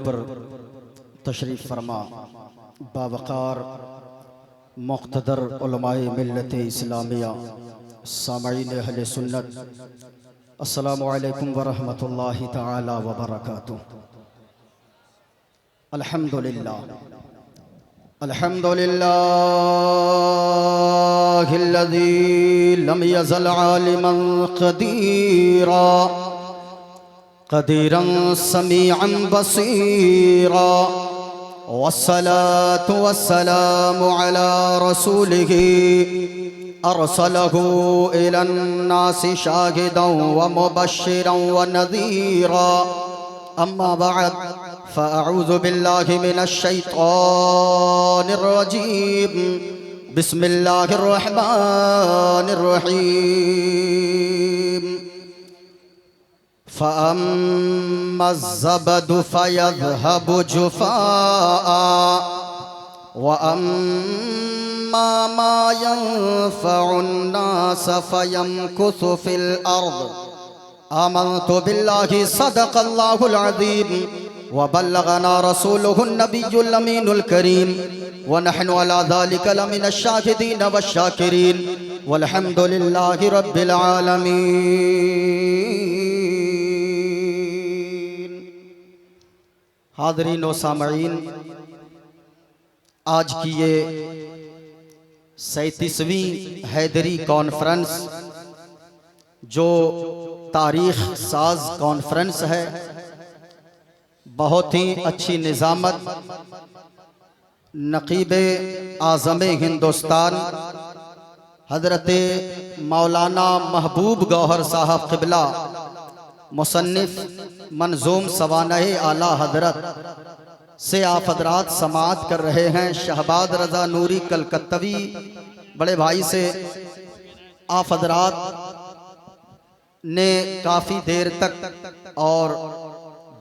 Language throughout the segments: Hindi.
पर तशरीफ़ फरमा बावक़ार मुक़्तदर उलमाए मिल्लत इस्लामिया सामईन अहले सुन्नत, अस्सलामु अलैकुम व रहमतुल्लाहि तआला व बरकातुहू। अल्हम्दुलिल्लाह अल्हम्दुलिल्लाहिल्लज़ी लम यज़ल आलिमन क़दीरा क़दीरन समीअन बसीरा वस्सलातु वस्सलामु अला रसूलिही अरसलहू इलन नासि शाहिदन व मुबश्शिरन व नज़ीरा। अम्मा बअद फ़अऊज़ु बिल्लाहि मिनश शैतानिर रजीम। बिस्मिल्लाहिर रहमानिर रहीम। फ़अम्मज़्ज़बदु फ़यज़हबु जुफ़ाअ व अम्मा मा यंफ़उन्नास फ़यमकुसु फ़िल अर्ज़। आमन्तु बिल्लाहि सदक़ल्लाहुल अज़ीम व बल्लगना रसूलुहुन नबियुल अमीनुल करीम व नहनु अला ज़ालिका लमिनश शाहिदीन वश्शाकिरीन वल्हम्दुलिल्लाहि रब्बिल आलमीन। हाज़रीन व सामईन, आज की ये 37वीं हैदरी कॉन्फ्रेंस जो तारीख साज कॉन्फ्रेंस है, बहुत ही अच्छी निज़ामत नक़ीबे आज़म हिंदुस्तान हज़रत मौलाना महबूब गौहर साहब क़िबला मुसन्निफ़ मंज़ूम सवानह आला हज़रत से आप हज़रात समाअत कर रहे हैं। शहबाद रज़ा नूरी कलकत्तवी बड़े भाई से आप हज़रात ने काफ़ी देर तक और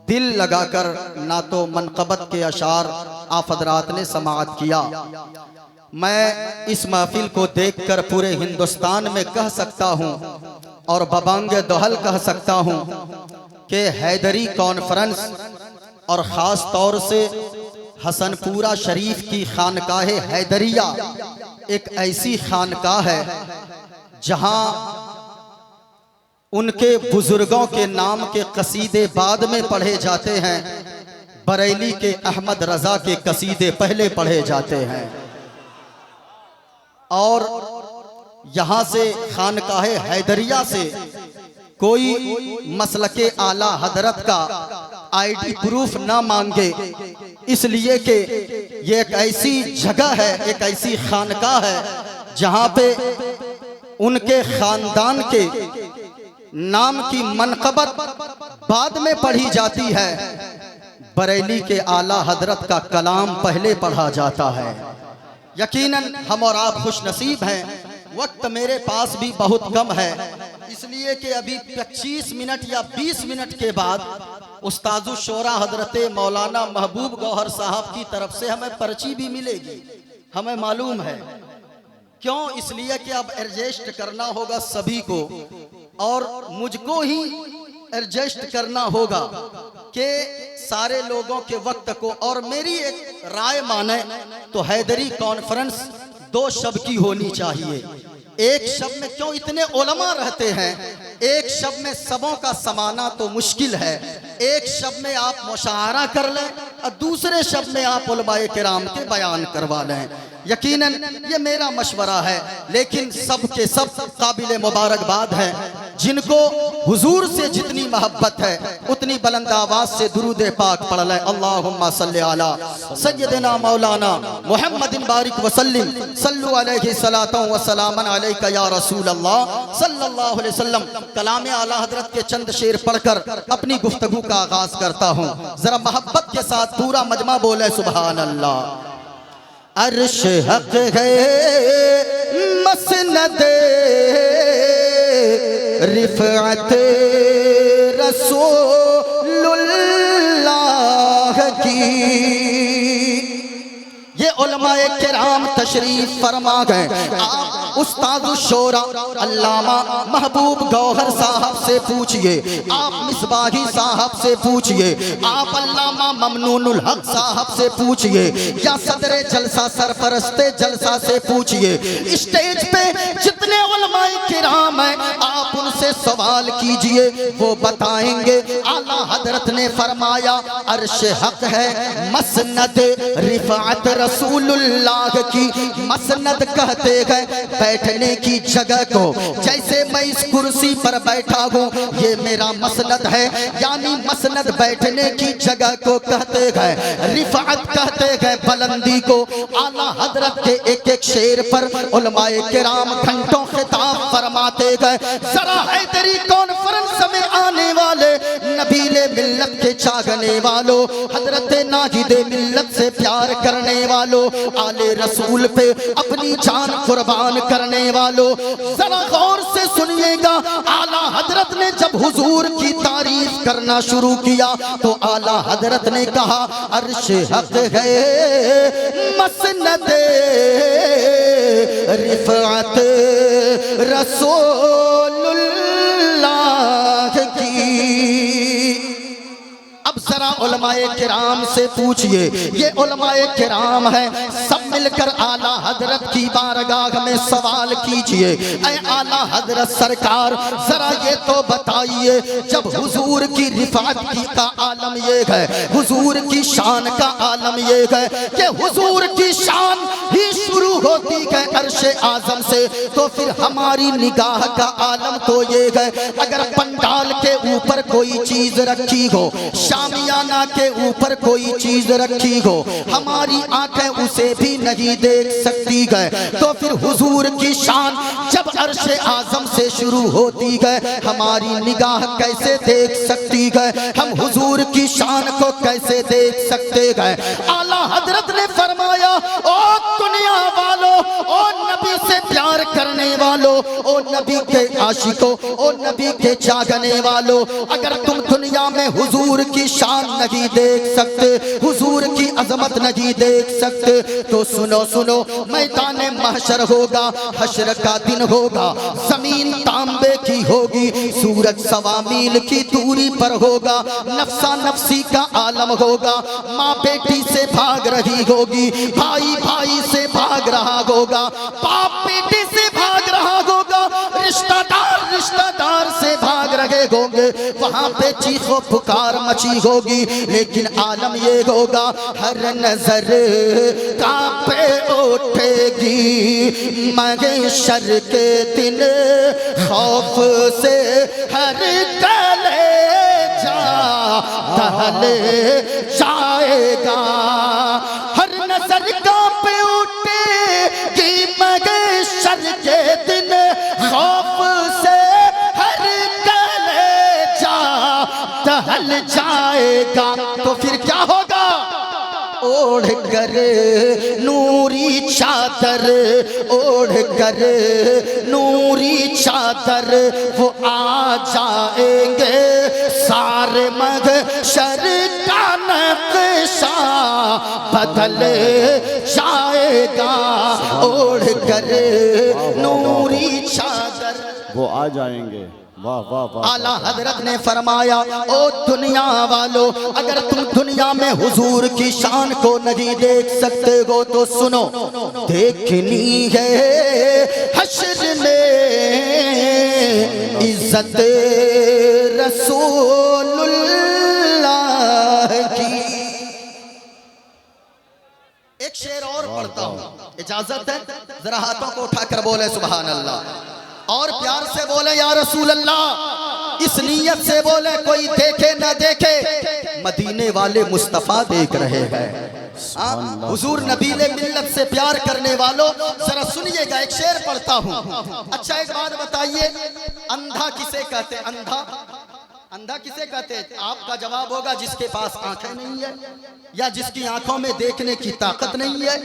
दिल लगाकर ना तो मनक़बत के अशार आप हज़रात ने समाअत किया। मैं इस महफिल को देखकर पूरे हिंदुस्तान में कह सकता हूँ और बबांग दोहल कह सकता हूँ कि हैदरी कॉन्फ्रेंस और ख़ास तौर से हसनपुरा शरीफ की खानकाह हैदरिया एक ऐसी खानकाह है जहाँ उनके बुजुर्गों के नाम के कसीदे बाद में पढ़े जाते हैं, बरेली के अहमद रजा के कसीदे पहले पढ़े जाते हैं। और यहाँ से खानकाह हैदरिया से कोई मसलके आला हजरत का आईडी प्रूफ ना मांगे, इसलिए कि ये एक ऐसी जगह है, एक ऐसी खानकाह है जहाँ पे उनके खानदान के नाम की मनक़बत बाद में पढ़ी जाती है, बरेली के आला हजरत का कलाम पहले पढ़ा जाता है। यकीनन हम और आप खुश नसीब हैं। वक्त मेरे पास भी बहुत कम है, इसलिए कि अभी 25 मिनट या 20 मिनट के बाद उस्तादु शोरा हजरत मौलाना महबूब गौहर साहब की तरफ से हमें पर्ची भी मिलेगी, हमें मालूम है। क्यों? इसलिए कि अब एडजस्ट करना होगा सभी को और मुझको ही एडजस्ट करना होगा कि सारे लोगों के वक्त को। और मेरी एक राय माने तो हैदरी कॉन्फ्रेंस 2 शब की होनी चाहिए। एक शब में क्यों इतने उलमा रहते हैं, एक शब में सबों का समाना तो मुश्किल है। एक शब में आप मुशायरा कर लें और दूसरे शब में आप उलमाए किराम के बयान करवा लें। यकीनन ये मेरा मशवरा है, लेकिन सब के सब काबिल मुबारकबाद हैं जिनको हुजूर से जितनी मोहब्बत है उतनी बुलंद आवाज से दुरूद पाक पढ़ लें। अल्लाहुम्मा सल्ली अला सय्यदिना मौलाना मुहम्मदिन बारिक वसल्लिम सल्लु अलैहि सलातन व सलामन अलैका या रसूल अल्लाह सल्लल्लाहु अलैहि वसल्लम। कलाम आला हजरत के चंद शेर पढ़कर अपनी गुफ्तगू का आगाज करता हूँ। जरा मोहब्बत के साथ पूरा मजमा बोले सुभान अल्लाह। अर्श हक है मसनद रिफ़अत रसूलुल्लाह की, ये ये उलमाए किराम तशरीफ फरमा गए। आप उस्ताद शोरा अल्लामा महबूब गौहर साहब से पूछिए, आप मिसबाही साहब से पूछिए, आप अल्लामा ममनूनुल हक साहब से पूछिए, या सदरे जलसा सरफरस्ते जलसा से पूछिए। स्टेज पे जितने उलमाए किराम हैं आप उनसे सवाल कीजिए, वो बताएंगे। आला हजरत ने फरमाया अर्श हक है मसनद रिफात रसूलुल्लाह की। मसनद कहते हैं बैठने की जगह को, जैसे मैं इस कुर्सी पर बैठा हूँ ये मेरा मसनद है, यानी मसनद बैठने की जगह को कहते हैं। रिफात कहते हैं बुलंदी को। आला हजरत के एक एक शेर पर उलमाए किराम घंटों खिताब फरमाते गए। जरा हैदरी कॉन्फ्रेंस में आने वाले नबीले मिल्लत के चाहने वालों, हजरत नाजिदे मिल्लत से प्यार करने वालों, आले रसूल पे अपनी जान कुर्बान करने वालों, जरा गौर से सुनिएगा। आला हजरत ने जब हुजूर की तारीफ करना शुरू किया तो आला हजरत ने कहा अर्श हक है मसनद रिफात रसूलुल्लाह की। अब जरा उलमाए किराम से पूछिए, ये उलमाए किराम है, सब मिलकर आला हजरत की बारगाह में सवाल कीजिए। ऐ आला हजरत सरकार जरा ये तो बताइए, जब हुजूर की रिफात की का आलम ये है, हुजूर की शान का आलम ये है कि हुजूर की शान ही शुरू होती है अर्शे आजम से, तो फिर हमारी निगाह का आलम तो ये है अगर पंडाल के ऊपर कोई चीज रखी हो, शामियाना के ऊपर कोई चीज रखी हो, हमारी आंखें उसे भी नहीं देख सकती है, तो फिर हुजूर की शान जब अर्शे आजम से शुरू होती है हमारी निगाह कैसे देख सकती है, हम हुजूर की शान को कैसे देख सकते हैं। आला हजरत ने फरमाया ओ दुनिया वालों, ओ नबी से प्यार करने वालों, ओ नबी के आशिकों, ओ नबी के चाहने वालों, अगर तुम दुनिया में हुजूर की शान नहीं देख सकते, हुजूर की अजमत नहीं देख सकते, तो सुनो सुनो, मैदान महशर होगा, हशर का दिन होगा, जमीन तांबे की होगी, सूरज सवा मील की दूरी पर होगा, नफ्सा नफ्सी का आलम होगा, माँ बेटी से भाग रही होगी, भाई भाई से भाग रहा होगा, बाप बेटी से भाग रहा होगा, रिश्तेदार रिश्तेदार से भाग रहे होंगे, वहां पे चीखों पुकार मची होगी, लेकिन आलम ये होगा हर नजर कांपे उठेगी महशर के दिन, खौफ से हर कलेजा दहले जाएगा, हर नजर कांपे उठेगी महशर के दिन, खौफ से हर कलेजा दहल जाएगा। तो फिर क्या होगा? ओढ़ कर नूरी चादर, ओढ़ कर नूरी चादर वो आ जाएंगे, सारे महशर का नक्शा बदल जाएगा, ओढ़ कर नूरी चादर वो आ जाएंगे। वाह वाह वाह। आला हजरत ने फरमाया ओ दुनिया वालों, अगर तुम दुनिया में हुजूर की शान को नहीं देख सकते हो तो सुनो, देखनी है हश्र में इज्जत रसूलुल्लाह की। एक शेर और पढ़ता हूं, इजाजत है? जरा हाथों को उठाकर बोले सुभान अल्लाह, और प्यार से बोले या रसूल अल्लाह, इस नीयत से बोले कोई देखे न देखे, मदीने वाले मुस्तफा देख रहे हैं। हुजूर नबीले मिल्लत से प्यार करने वालों जरा सुनिएगा, एक शेर पढ़ता हूं। अच्छा एक बात बताइए, अंधा किसे कहते हैं? अंधा अंधा किसे कहते हैं? आपका जवाब होगा जिसके पास आंखें नहीं है या जिसकी आंखों में देखने की ताकत नहीं है।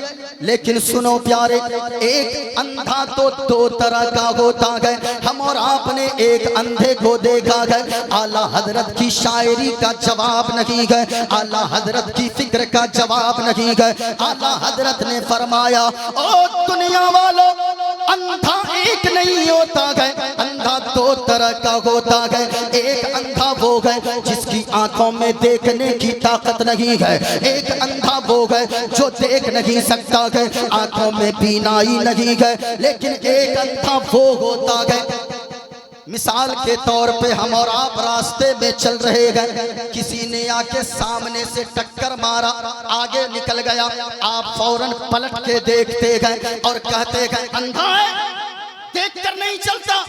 लेकिन सुनो प्यारे, एक अंधा तो दो तरह का होता है। हम और आपने एक अंधे को देखा है, आला हजरत की शायरी का जवाब नहीं है, आला हजरत की फिक्र का जवाब नहीं है। आला हजरत ने फरमाया, ओ दुनिया वालों, अंधा एक नहीं होता है, अंधा दो तरह का होता है। एक अंधा वो है जिसकी आंखों में देखने की ताकत नहीं है, एक अंधा वो है जो देख नहीं सकता है, आंखों में बीनाई नहीं है। लेकिन एक अंधा वो होता है, मिसाल के तौर पे हम और आप रास्ते में चल रहे हैं, किसी ने आके सामने से टक्कर मारा, आगे निकल गया, आप फौरन पलट के देखते गए और कहते गए अंधा है, देख कर नहीं चलता।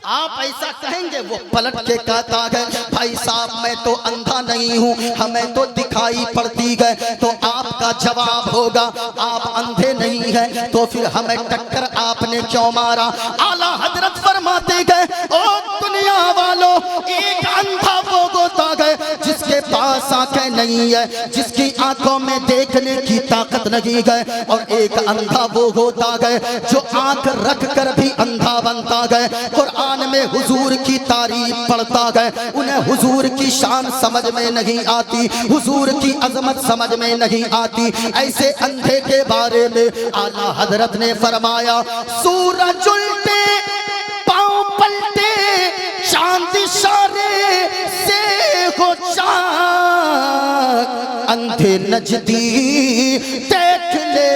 आप ऐसा कहेंगे, वो पलट के कहता है भाई साहब मैं तो अंधा नहीं हूँ, हमें तो दिखाई पड़ती है। तो आपका जवाब होगा आप अंधे नहीं हैं, तो फिर हमें टक्कर आपने क्यों मारा? आला हजरत फरमाते गए, ओ दुनिया वालों, एक अंधा वो होता है जिसके पास आंखें नहीं है, जिसकी आंखों में देखने की ताकत नहीं है, और एक अंधा वो होता है जो आंख रख कर भी अंधा बनता है। कुरान में हुजूर की तारीफ पढ़ता है, उन्हें हुजूर की शान समझ में नहीं आती, हुजूर की अजमत समझ में नहीं आती। ऐसे अंधे के बारे में आला हजरत ने फरमाया, सूरज उल्टे पांव पलटे, चांद इशारे से हो चाक, अंधे नजदीक देख ले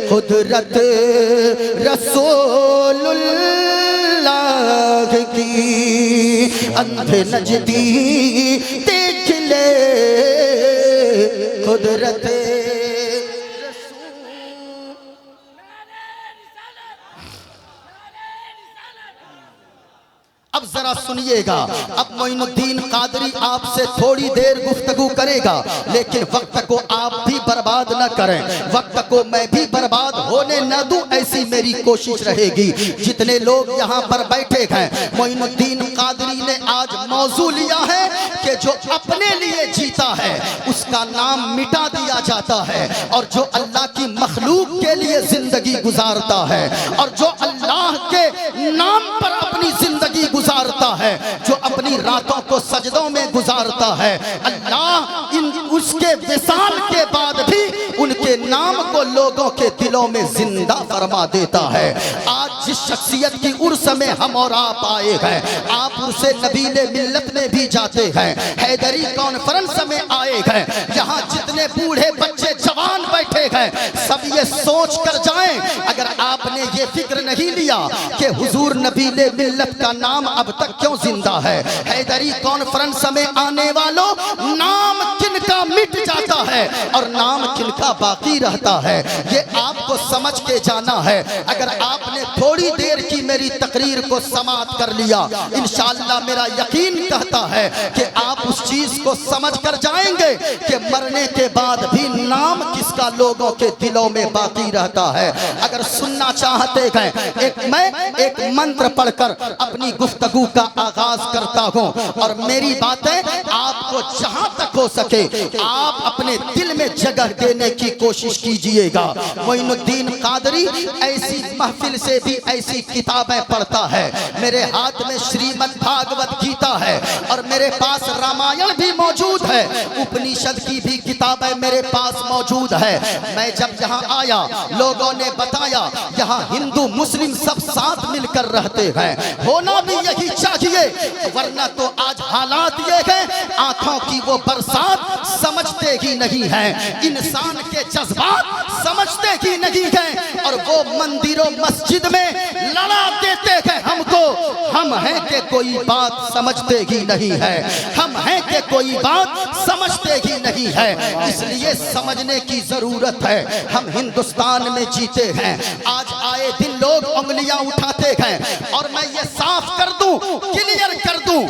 कुदरत रसूलुल्लाह की, अंधे नजदीक देख ले कुदरत। अब जरा सुनिएगा, अब मोइनुद्दीन कादरी आपसे थोड़ी देर गुफ्तगू करेगा, लेकिन वक्त को आप भी बर्बाद न करें, वक्त को मैं भी बर्बाद होने न दूं, ऐसी मेरी कोशिश रहेगी। जितने लोग यहाँ पर बैठे हैं, मोइनुद्दीन कादरी ने आज मौजू लिया है कि जो अपने लिए जीता है उसका नाम मिटा दिया जाता है, और जो अल्लाह की मखलूक के लिए जिंदगी गुजारता है, और जो अल्लाह के नाम पर अपनी जिंदगी गुजारता है, जो अपनी रातों को सजदों में गुजारता है, अल्लाह इन उसके विसाल के बाद भी उनके नाम को लोगों के दिलों में जिंदा फरमा देता है। आज जिस शख्सियत की उर्स में हम और आप आए हैं, आप उर्से नबीले मिल्लत में भी जाते हैं, हैदरी कॉन्फ्रेंस में आए हैं, यहाँ जितने बूढ़े बच्चे जवान बैठे हैं, सब ये सोच कर जाएं, अगर आपने ये फिक्र नहीं लिया कि हुजूर नबीले मिल्लत का नाम अब तक क्यों जिंदा है, हैदरी कॉन्फ्रेंस में आने वालों, नाम किनका मिट जाता है और नाम किनका बाकी रहता है, ये आपको समझ के जाना है। अगर आपने थोड़ी देर की मेरी तकरीर को समाप्त कर लिया, इंशाअल्लाह मेरा यकीन कहता है कि आप उस चीज को समझ कर जाएंगे कि मरने के बाद भी नाम किसका लोगों के दिलों में बाकी रहता है। अगर सुनना चाहते हैं, मैं एक मंत्र पढ़कर अपनी गुफ्तगू का आगाज करता हूँ, और मेरी बातें आपको जहां तक हो सके आप अपने दिल में जगह देने की कोशिश कीजिएगा। मोइनुद्दीन कादरी ऐसी महफिल से भी ऐसी किताबें पढ़ता है, मेरे हाथ में श्रीमद् भागवत गीता है, और मेरे पास रामायण भी मौजूद है, उपनिषद की भी किताबें मेरे पास मौजूद है। मैं जब यहाँ आया, लोगों ने बताया यहाँ हिंदू मुस्लिम सब साथ मिलकर रहते हैं, होना भी यही चाहिए, वरना तो आज हालात ये है, आंखों की वो बरसात समझते ही नहीं है, इंसान के जज्बात समझते ही नहीं है, और वो मंदिरों मस्जिद में लड़ा देते हैं हमको, हम हैं कि कोई बात समझते ही नहीं है, हम हैं कि कोई बात समझते ही नहीं है। इसलिए समझने की जरूरत है। हम हिंदुस्तान में जीते हैं, आज आए दिन लोग उंगलियां उठाते हैं, और मैं ये साफ कर दूं, क्लियर कर दूं,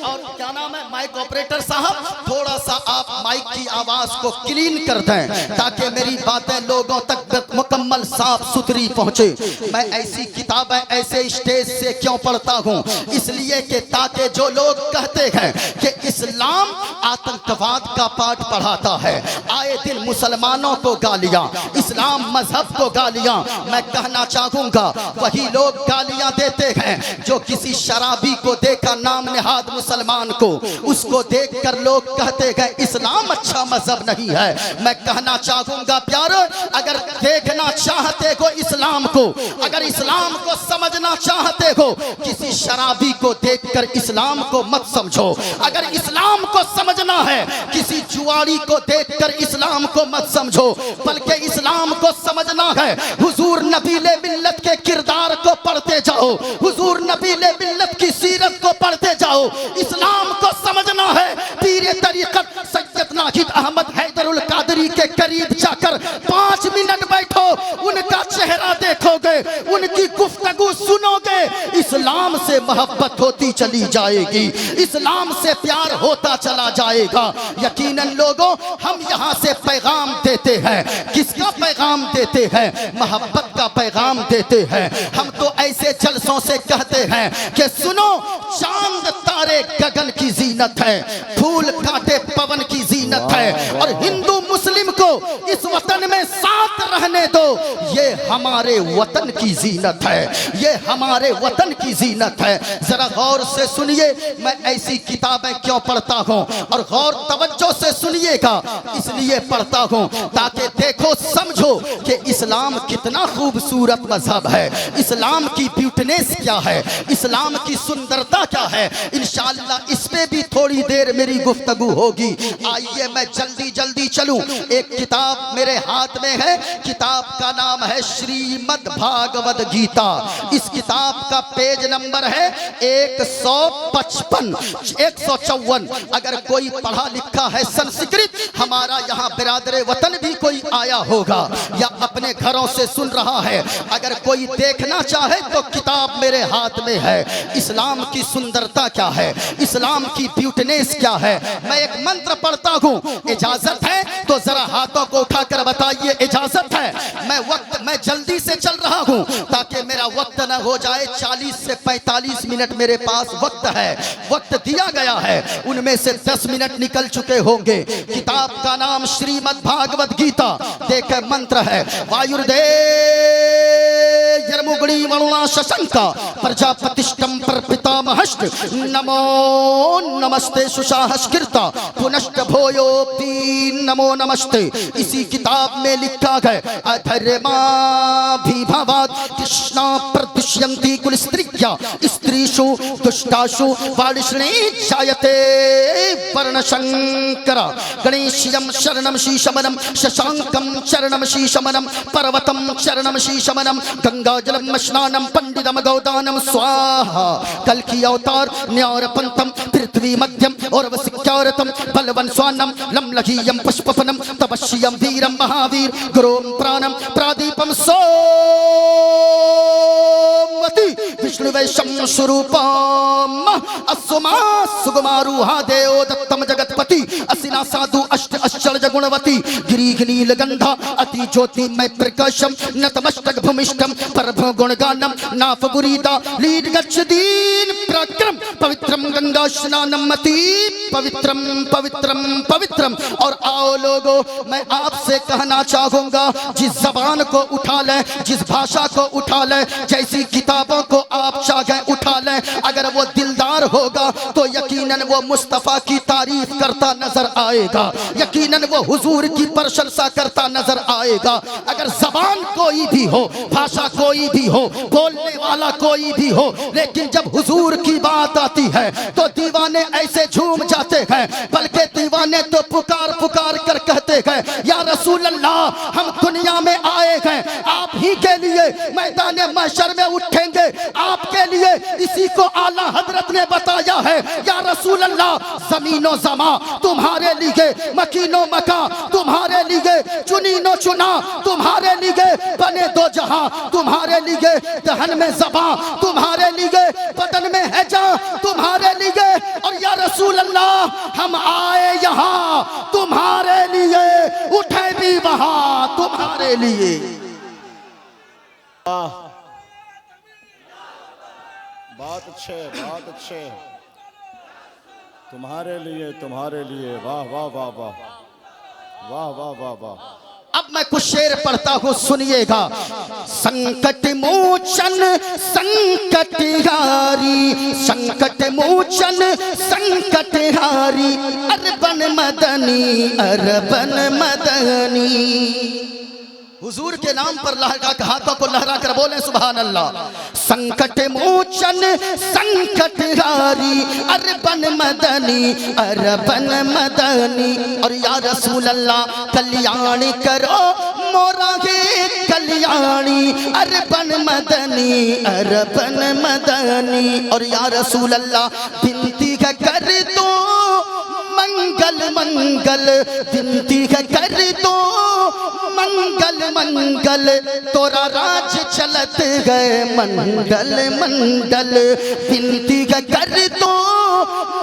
और क्या नाम है, माइक ऑपरेटर साहब थोड़ा सा आप माइक की आवाज को क्लीन कर दें ताकि मेरी बातें लोगों तक मुकम्मल साफ सुथरी पहुंचे। मैं ऐसी किताबें ऐसे स्टेज से क्यों पढ़ता हूं? इसलिए कि ताकि जो लोग कहते हैं कि इस्लाम आतंकवाद का पाठ पढ़ाता है, आए दिन मुसलमानों को गालियां, इस्लाम मजहब को गालियां, मैं कहना चाहूंगा वही लोग गालियां देते हैं जो किसी शराबी को देखा नाम निहाद मुसलमान को, उसको देखकर लोग कहते हैं इस्लाम अच्छा मजहब नहीं है। मैं कहना चाहूंगा प्यारो, अगर देखना चाहते हो इस्लाम को, अगर इस्लाम को समझना चाहते हो, किसी शराबी को देखकर इस्लाम को मत समझो। अगर इस्लाम को समझना है, किसी जुआरी को देखकर इस्लाम को मत समझो, बल्कि इस्लाम को समझना है हुजूर नबीले मिल्लत के किरदार को पढ़ते जाओ, हुजूर नबीले मिल्लत की सीरत को पढ़ते जाओ। इस्लाम को समझना है पीरे तरीक़त सैयद नाहिद अहमद हैदरुल कादरी के करीब जाकर 5 मिनट बैठो, उनका चेहरा देखोगे, उनकी गुफ्तगू सुनोगे, इस्लाम से मोहब्बत होती चली जाएगी, इस्लाम से प्यार होता चला जाएगा। यकीनन लोगों, हम यहाँ से पैगाम देते हैं, किसका पैगाम देते हैं? मोहब्बत का पैगाम देते हैं। हम तो ऐसे जलसों से कहते हैं कि सुनो, चांद तारे गगन की जीनत है, फूल कांटे पवन की जीनत है, और हिंदू मुस्लिम को इस वतन में साथ रहने दो, ये हमारे वतन की जीनत है, ये हमारे वतन की जीनत है। जरा गौर से सुनिए, मैं ऐसी किताबें क्यों पढ़ता हूं, और गौर तवज्जो से सुनिएगा, इसलिए पढ़ता हूं ताकि देखो समझो कि इस्लाम कितना खूबसूरत मजहब है, इस्लाम की ब्यूटीनेस क्या है, इस्लाम की सुंदरता क्या है। इंशाअल्लाह इस पे भी थोड़ी देर मेरी गुफ्तगू होगी। आइए मैं जल्दी जल्दी चलूं। एक किताब मेरे हाथ में है, किताब का नाम है श्रीमद् भागवत गीता। इस किताब का पेज नंबर है 155 154। अगर कोई पढ़ा लिखा है संस्कृत, हमारा यहाँ बिरादरे वतन भी कोई आया होगा या अपने घरों से सुन रहा है, अगर कोई देखना चाहे तो किताब मेरे हाथ में है। इस्लाम की सुंदरता क्या है, इस्लाम की ब्यूटीनेस क्या है। मैं एक मंत्र पढ़ता हूँ, इजाजत है तो जरा हाथों को उठाकर बताइए इजाजत है। मैं जल्दी से चल रहा हूँ ताकि मेरा वक्त न हो जाए। 40 से 45 मिनट मेरे पास वक्त है, वक्त दिया गया है, उनमें से 10 मिनट निकल चुके होंगे। किताब का नाम श्रीमद् भागवत गीता। देखे मंत्र है, वायुर्दे यर्मुगणी वरुणा शशंका प्रजापतिष्ठम पर पितामहश्च नमो नमस्ते सुशाहस्कृता पुनश्च भोयोपि नमो नमस्ते। इसी किताब में लिखा है, अधर्माभिभवात् कृष्णा प्रदुष्यन्ति कुलस्त्रिया स्त्रीषु दुष्टासु वालिष्णे जायते वर्णशंकर। गणेशयं शरणं शीशमनं शशांकं चरणं शीशमनं पर्वतं चरणं शीशमनं गंगाजलं स्नानं पंडितम गौदानं स्वाहा। कल की अवतार न्यारपंतम पृथ्वी मध्यम और वसिक्यारतम बलवन स्वानम लमलघीयम पुष्पफनम तपस्यम वीरम महावीर गुरोम प्राणम प्रादीपम सोमवती विष्णुवैशम स्वरूपम अस्सुमा सुगमारूहा देव दत्तम जगतपति असिना साधु अष्ट अश्चर्य गुणवती गिरीघ नीलगंधा अति ज्योतिमय प्रकाशम नतमस्तक भूमिष्ठम परभ्रम गुणगानम नाफगुरीदा लीड गच्छदीन प्रक्रम पवित्रम गंगा स्नानम मति पवित्रम पवित्रम पवित्रम। और आओ लोगों, मैं आपसे कहना चाहूंगा, जिस जबान को उठा लें, जिस भाषा को उठा लें, जैसी किताबों को आप चाहें उठा लें, अगर वो दिलदार होगा तो यकीनन वो मुस्तफ़ा की तारीफ करता नजर आएगा, यकीनन वो हुजूर की प्रशंसा करता नजर आएगा। अगर जबान कोई भी हो, भाषा कोई भी हो, बोलने वाला कोई भी हो, लेकिन जब हुजूर की बात आती है तो दीवाने ऐसे झूम जाते हैं, बल्कि दीवाने तो पुकार पुकार कर कहते हैं, या रसूल अल्लाह, हम दुनिया में आए हैं आप ही के लिए, मैदान महशर में उठेंगे आपके लिए। इसी को आला हजरत ने बताया है, या रसूल अल्लाह, जमीनो जमा तुम्हारे लिए, मकीनो मका तुम्हारे लिए, चुनीनो चुना तुम्हारे लिए, बने दो जहां तुम्हारे लिए, दहन में ज़बां तुम्हारे लिए, बदन में है जान तुम्हारे लिए। और या रसूल अल्लाह हम आए यहाँ तुम्हारे लिए, उठे भी वहां तुम्हारे लिए। बहुत अच्छे, बहुत अच्छे, तुम्हारे लिए, तुम्हारे लिए। वाह वाह वाह वाह वाह वाह वाह वाह। अब मैं कुछ शेर पढ़ता हूँ, सुनिएगा। संकट मोचन संकट हारी, संकट मोचन संकट हारी, अरबन मदनी अरबन मदनी। हुजूर के नाम पर लहरा हाथों को लहरा कर बोले सुभान अल्लाह। संकट मोचन संकट हारी, अरबन मदनी अरबन मदनी। और या रसूल अल्लाह कल्याण करो मोरा गे कल्याणी, अरबन मदनी अरबन मदनी। और या रसूल अल्लाह विनती कर दो मंगल मंगल, विनती कर दो मंगल मंगल, तोरा राज चलत गए मंगल मंगल। विनती कर दो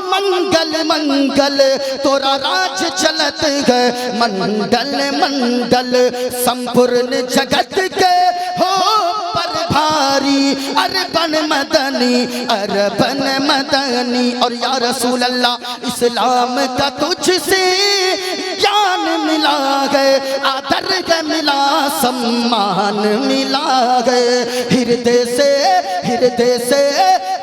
मंगल मंगल, तोरा राज चलत गए मंगल मंगल। संपूर्ण जगत के हो पर भारी, अरबन मदनी अरबन मदनी। और या रसूल अल्लाह इस्लाम का तुझसे ज्ञान मिला गए, आदर के मिला सम्मान मिला गए। हृदय से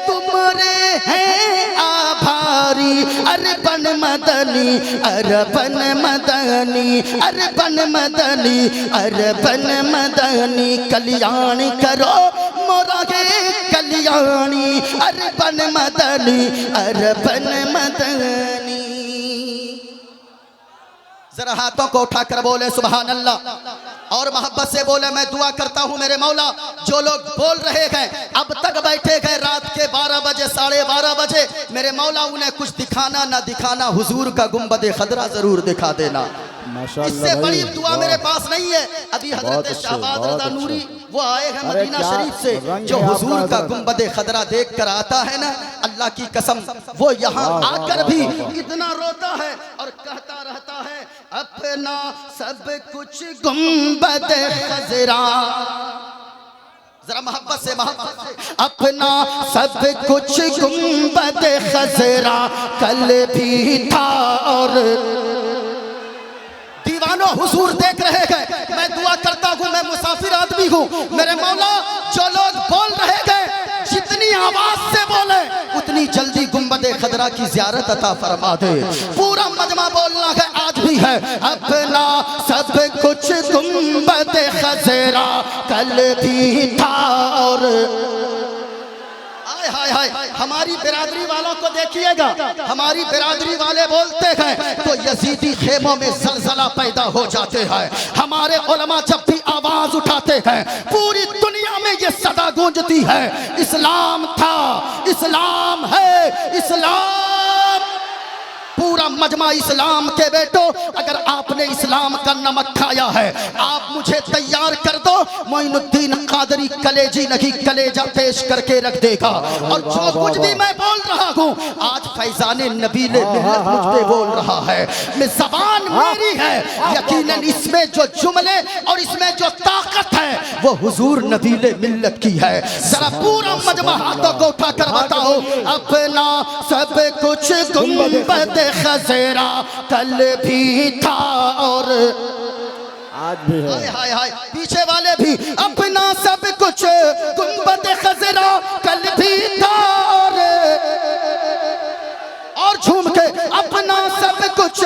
तुम्हारे हैं आभारी, अरबन मदनी अरबन मदनी अरबन मदनी अरबन मदनी। कल्याण करो मोरा गे कल्याणी, अरबन मदनी अरबन मदनी। जरा हाथों को उठाकर बोले सुभान अल्लाह और मोहब्बत से बोले मैं दुआ करता हूँ मेरे मौला, जो लोग बोल रहे हैं अब तक बैठे गए रात के 12 बजे 12:30 बजे, मेरे मौला उन्हें कुछ दिखाना ना दिखाना, हुजूर का गुंबद खदरा जरूर दिखा देना। इससे बड़ी दुआ मेरे पास नहीं है। अभी हजरत शहबाज रज़ा नूरी वो आए हैं मदीना शरीफ से, जो हुजूर का गुंबद खदरा देख कर आता है ना, अल्लाह की कसम वो यहाँ आकर भी इतना रोता है और कहता रहता है अपना सब कुछ गुंबद खजरा। जरा मोहब्बत से अपना सब कुछ गुंबद खजरा कल भी था। और दीवानों हुजूर देख रहे हैं, मैं दुआ करता हूँ, मैं मुसाफिर आदमी हूँ, मेरे मौला जो लोग बोल रहे हैं जितनी आवाज से बोले उतनी जल्दी गुंबद खदरा की ज़ियारत अता फरमा दे। पूरा मजमा बोलना है आज भी है अपना सब कुछ गुंबद खजरा कल भी था। और हाय हाय हमारी बिरादरी वालों को देखिएगा, हमारी बिरादरी वाले बोलते हैं तो यजीदी खेमों में जलजला पैदा हो जाते हैं। हमारे उलमा जब भी आवाज उठाते हैं पूरी दुनिया में ये सदा गूंजती है, इस्लाम था, इस्लाम है, इस्लाम। पूरा मजमा इस्लाम के बेटो, अगर आपने इस्लाम का नमक खाया है आप मुझे तैयार कर दो, मोइनुद्दीन कादरी कलेजी नहीं कलेजा पेश करके रख देगा। और जो कुछ भी मैं बोल रहा हूँ आज फैजाने नबीले मिल्लत मुझ पे बोल रहा है, मैं ज़बान मेरी है, यकीनन इसमें जो जुमले और इसमें जो ताकत है वो हुजूर नबीले मिल्लत की है। जरा पूरा मजमा हाथों को उठा कर बताओ अपना सब कुछ गुंबद खजरा कल भी था और आज भी है। हाय हाय हाय पीछे वाले भी अपना सब कुछ गुंबद खजरा कल भी था। और झूम के अपना सब कुछ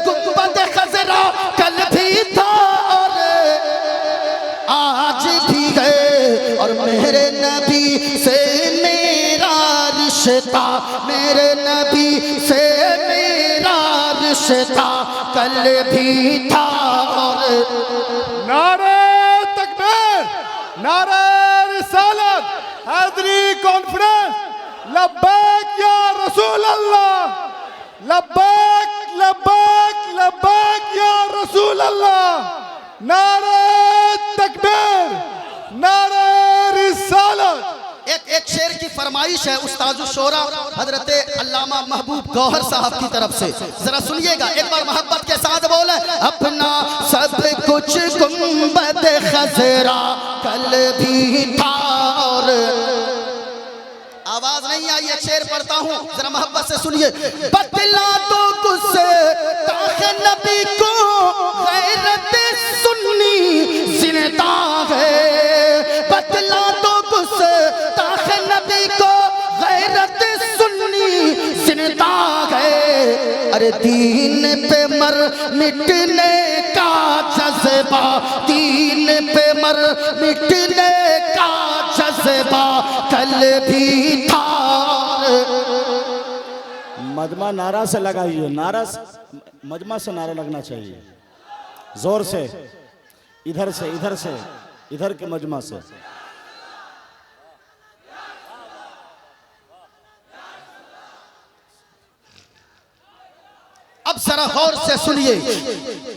गुंबद खजरा कल भी था और आज भी है। और मेरे नबी से मेरा रिश्ता, मेरे नबी से मेरा रिश्ता कल भी था। और नारे तकबीर, नारे रिसालत, हैदरी कॉन्फ्रेंस, लब्बैक या रसूल अल्लाह, लब्बैक लब्बैक लब्बैक या रसूल अल्लाह। नारे तकबीर, नारे रिसालत। एक शेर की फरमाइश है उस्ताद शोरा हजरत अल्लामा महबूब गौहर साहब की तरफ से, जरा सुनिएगा एक बार मोहब्बत के साथ बोले। अपना सब कुछ गुंबद खजरा कल भी था और आवाज नहीं आई, एक शेर पढ़ता हूँ जरा मोहब्बत से सुनिए। बतला दो गुस्से ताकि नबी को गैरत सुन्नी जिंदा है, बतला दो गुस्से ताकि नबी को गैरत सुन्नी जिंदा है। अरे दीन पे मर मिटने का जज्बा, दीन पे मर मिटने का जज्बा कल भी था। मजमा नारा से लगाइए, नारा मजमा से नारा लगना चाहिए जोर से, इधर से इधर से, इधर के मजमा से। अब जरा गौर से सुनिए,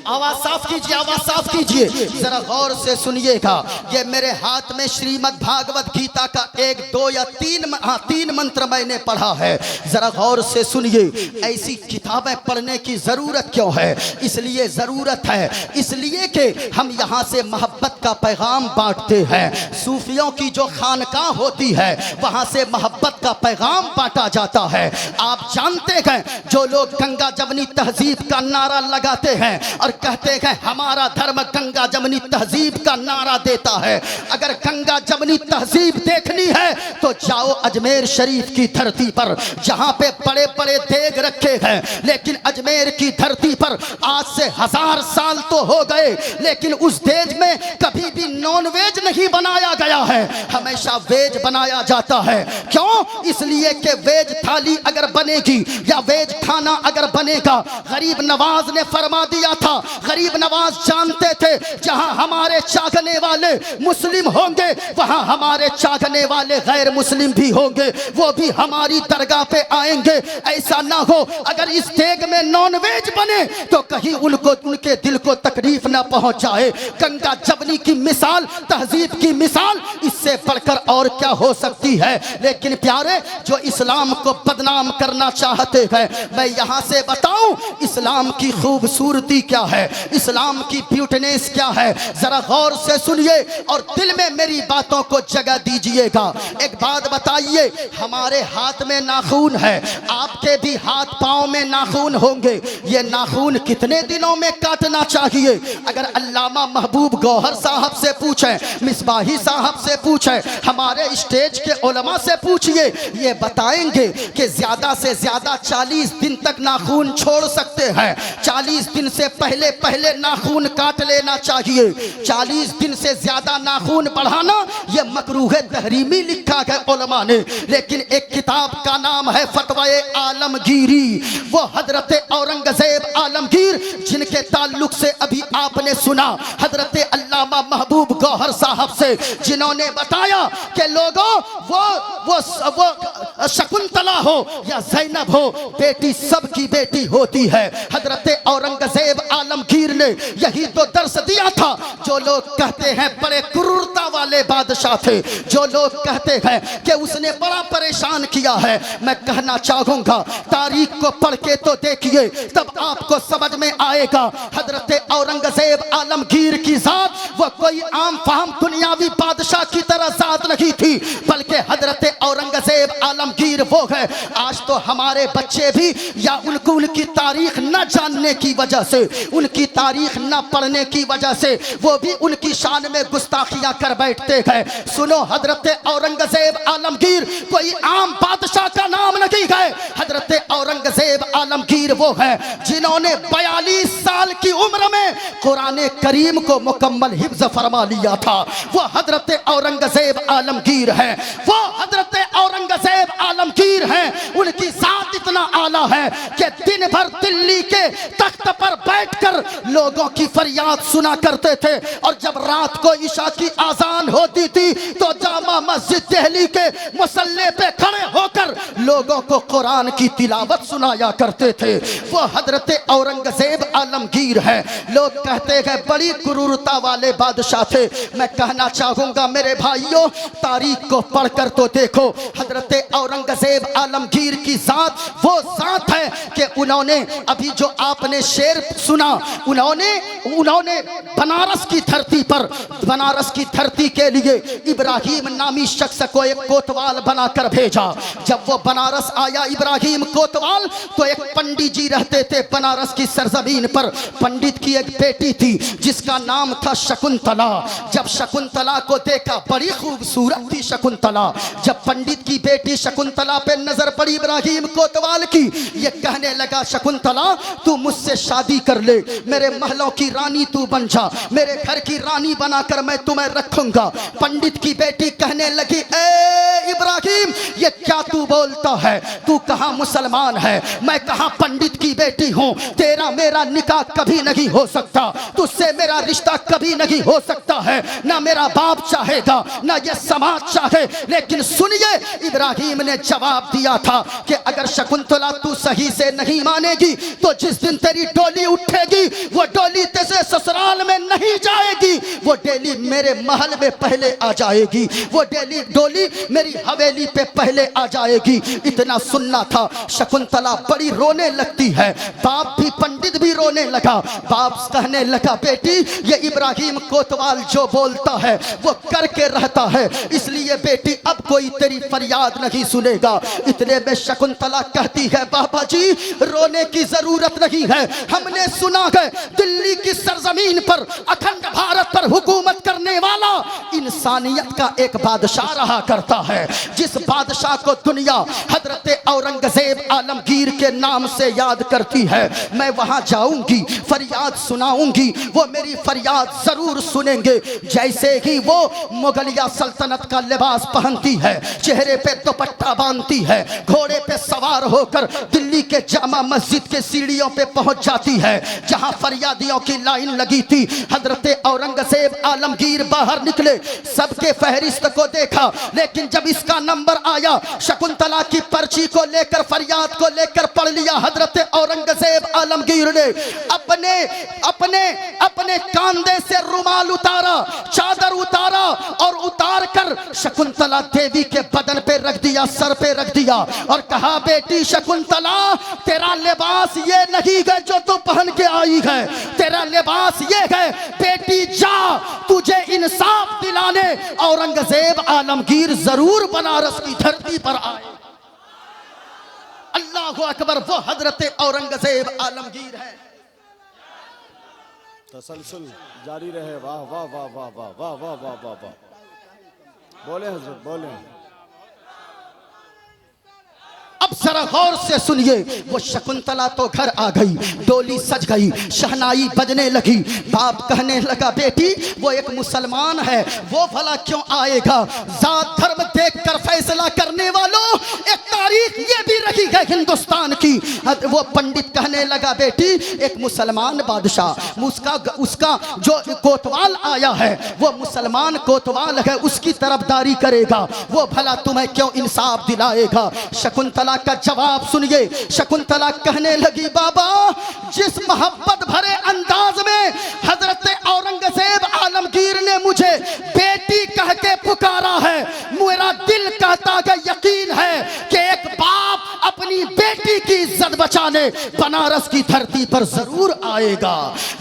आवाज साफ कीजिए, आवाज साफ कीजिए, जरा गौर से सुनिएगा। ये मेरे हाथ में श्रीमद् भागवत गीता का 1, 2 या 3 मंत्र मैंने पढ़ा है, जरा गौर से सुनिए। ऐसी किताबें पढ़ने की जरूरत क्यों है? इसलिए जरूरत है इसलिए कि हम यहाँ से मोहब्बत का पैगाम बांटते हैं। सूफियों की जो खानकाह होती है वहाँ से मोहब्बत का पैगाम बांटा जाता है। आप जानते हैं जो लोग गंगा जमनी तहजीब का नारा लगाते हैं और कहते हैं हमारा धर्म गंगा जमनी तहजीब का नारा देता है, अगर गंगा जमनी तहजीब देखनी है तो जाओ अजमेर शरीफ की धरती पर, जहां पे बड़े बड़े देग रखे हैं। लेकिन अजमेर की धरती पर आज से 1000 साल तो हो गए, लेकिन उस देग में कभी भी नॉन वेज नहीं बनाया गया है, हमेशा वेज बनाया जाता है। क्यों? इसलिए कि वेज थाली अगर बनेगी या वेज खाना अगर बनेगा, गरीब नवाज ने फरमा दिया था, गरीब नवाज जानते थे जहां हमारे चाहने वाले मुस्लिम होंगे वहां हमारे चाहने वाले गैर मुस्लिम भी होंगे, वो भी हमारी दरगाह पे आएंगे। ऐसा ना हो अगर इस देग में नॉन वेज बने तो कहीं उनको उनके दिल को तकलीफ ना पहुंचाए। गंगा जमनी की मिसाल, तहजीब की मिसाल, इससे बढ़कर और क्या हो सकती है? लेकिन प्यारे जो इस्लाम को बदनाम करना चाहते हैं, मैं यहां से बताऊं इस्लाम की खूबसूरती क्या है, इस्लाम की ब्यूटीनेस क्या है, जरा गौर से सुनिए और दिल में मेरी बातों को जगह दीजिएगा। एक बात बताइए, हमारे हाथ में नाखून है, आपके भी हाथ पांव में नाखून होंगे, ये नाखून कितने दिनों में काटना चाहिए? अगर अल्लामा महबूब गौहर साहब से पूछें, मिसबाही साहब से पूछें, हमारे स्टेज के उलमा से पूछिए, ये बताएंगे कि ज्यादा से ज्यादा 40 दिन तक नाखून छोड़ सकते हैं। 40 दिन से पहले पहले नाखून काट लेना चाहिए। 40 दिन से ज्यादा नाखून बढ़ाना यह मकरूह तहरीमी लिखा है उलमा ने। लेकिन एक किताब का नाम है फतवाए आलमगीरी, वो हजरत औरंगजेब आलमगीर जिनके ताल्लुक से अभी आपने सुना हजरत अल्लामा महबूब गौहर साहब से, जिन्होंने बताया कि लोगों वो शकुंतला हो या जैनब हो, बेटी सबकी बेटी होती है। हजरत औरंगजेब आलमगीर ने यही तो दर्श दिया था। जो लोग कहते हैं बड़े क्रूरता वाले बादशाह थे, जो लोग कहते हैं कि उसने बड़ा परेशान किया है, मैं कहना चाहूंगा तारीख को पढ़ के तो देखिए, तब आपको समझ में आएगा। हजरत औरंगजेब आलमगीर की जात वो कोई आम फाहम दुनियावी बादशाह की तरह जात नहीं थी, बल्कि हजरत औरंगजेब आलमगीर वो है। आज तो हमारे बच्चे भी या उनको उनकी तारीख न जानने की वजह से, उनकी तारीख न पढ़ने की वजह से वो भी उनकी शान में गुस्ताखियां कर बैठते हैं। सुनो, हजरत औरंगजेब आलमगीर कोई आम बादशाह का नाम नहीं है। हजरत औरंगजेब आलमगीर वो है जिन्होंने 42 साल की उम्र में कुरान करीम को मुकम्मल हिफ्ज फरमा लिया था। वो हजरत औरंगजेब आलमगीर है, वो हजरत औरंगजेब आलमगीर हैं। उनकी जात इतना आला है कि दिन भर दिल्ली के तख्त पर बैठकर लोगों की फरियाद सुना करते थे, और जब रात को ईशा की आजान होती थी तो जामा मस्जिद दिल्ली के मुसल्ले पे खड़े होकर लोगों को कुरान की तिलावत सुनाया करते थे। वो हजरत औरंगजेब आलमगीर है। लोग कहते हैं बड़ी क्रूरता वाले बादशाह थे। मैं कहना चाहूंगा मेरे भाइयों, तारीख को पढ़कर तो देखो, हजरत औरंगजेब आलमगीर की जात वो जात है कि उन्होंने अभी जो आपने शेर सुना, उन्होंने बनारस की धरती पर, बनारस की धरती के लिए इब्राहिम नामी शख्स को एक कोतवाल बनाकर भेजा। जब वो बनारस आया इब्राहिम कोतवाल, तो एक पंडित जी रहते थे बनारस की सरजमीन पर। पंडित की एक बेटी थी जिसका नाम था शकुंतला। जब शकुंतला को देखा, बड़ी खूबसूरत थी शकुंतला। जब पंडित की बेटी शकुंतला पे नजर पड़ी इब्राहिम कोतवाल की, ये कहने लगा शकुंतला तू मुझसे शादी कर ले, मेरे महलों की रानी तू बन जा, मेरे घर की रानी बनाकर मैं तुम्हें रखूंगा। पंडित की बेटी कहने लगी ए इब्राहिम, ये क्या तू बोलता है? तू कहाँ मुसलमान है, मैं कहाँ पंडित की बेटी हूँ। तेरा मेरा निकाह कभी नहीं हो सकता, तुझसे मेरा रिश्ता कभी नहीं हो सकता है, ना मेरा बाप चाहेगा ना ये समाज चाहे। लेकिन सुनिए, इब्राहिम ने जवाब दिया था कि अगर शकुंतला तू सही से नहीं मानेगी तो जिस दिन तेरी डोली उठेगी वो डोली तेरे ससुराल में नहीं जाएगी, वो डोली मेरे महल में पहले आ जाएगी, वो डोली मेरी हवेली पे पहले आ जाएगी। इतना सुनना था। शकुंतला बड़ी रोने लगती है, बाप भी पंडित भी रोने लगा। बाप कहने लगा बेटी ये इब्राहिम कोतवाल जो बोलता है वो करके रहता है, इसलिए बेटी अब कोई तेरी फरियाद नहीं सुनेगा। इतने में शकुंतला कहती है बाबा जी रोने की जरूरत नहीं है, हमने सुना है दिल्ली की सरजमीन पर अखंड भारत पर हुकूमत करने वाला इंसानियत का एक बादशाह रहा करता है, जिस बादशाह को दुनिया हजरत औरंगजेब आलमगीर के नाम से याद करती है। मैं वहां जाऊंगी, फरियाद सुनाऊंगी, वो मेरी फरियाद जरूर सुनेंगे। जैसे ही वो मुगलिया सल्तनत का लिबास पहनती है, चेहरे पे दुपट्टा बांधती है, घोड़े पे सवार होकर दिल्ली के जामा मस्जिद के सीढ़ियों पे पहुंच जाती है जहां फरियादियों की लाइन लगी थी। हजरत औरंगजेब आलमगीर बाहर निकले, सबके फहरिस्त को देखा, लेकिन जब इसका नंबर आया शकुंतला की पर्ची को लेकर, फरियाद को लेकर पढ़ लिया। हजरत औरंगजेब आलमगीर ने अपने अपने अपने कांधे से रुमाल उतारा, चादर उतारा और उतार कर शकुंतला देवी के बदन पे रख दिया, सर पे रख दिया और कहा बेटी शकुंतला तेरा लिबास ये नहीं है जो तू पहन के आई है, तेरा लिबास ये है बेटी जा तुझे इंसाफ दिलाने औरंगजेब आलमगीर जरूर बनारस की धरती पर आए। अल्लाह अकबर, वो हजरत औरंगजेब आलमगीर है। तसलसल जारी रहे। वाह वाह वाह वाह वाह वाह वाह वाह वाह वाह। बोले हजरत बोले। अब जरा गौर से सुनिए, वो शकुंतला तो घर आ गई, डोली सज गई, शहनाई बजने लगी। बाप कहने लगा बेटी वो एक मुसलमान है, वो भला क्यों आएगा? जात धर्म देखकर फैसला करने वालों, एक तारीख ये भी रही है हिंदुस्तान की। वो पंडित कहने लगा बेटी एक मुसलमान बादशाह, उसका जो कोतवाल आया है वो मुसलमान कोतवाल है, उसकी तरफदारी करेगा, वो भला तुम्हें क्यों इंसाफ दिलाएगा? शकुंतला का जवाब सुनिए। शकुंतला कहने लगी बाबा जिस मोहब्बत भरे अंदाज में हजरत औरंगजेब आलमगीर ने मुझे बेटी कह के पुकारा है, मेरा दिल कहता है, यकीन है कि एक बाप अपनी बेटी की इज्जत बचाने बनारस की धरती पर जरूर आएगा,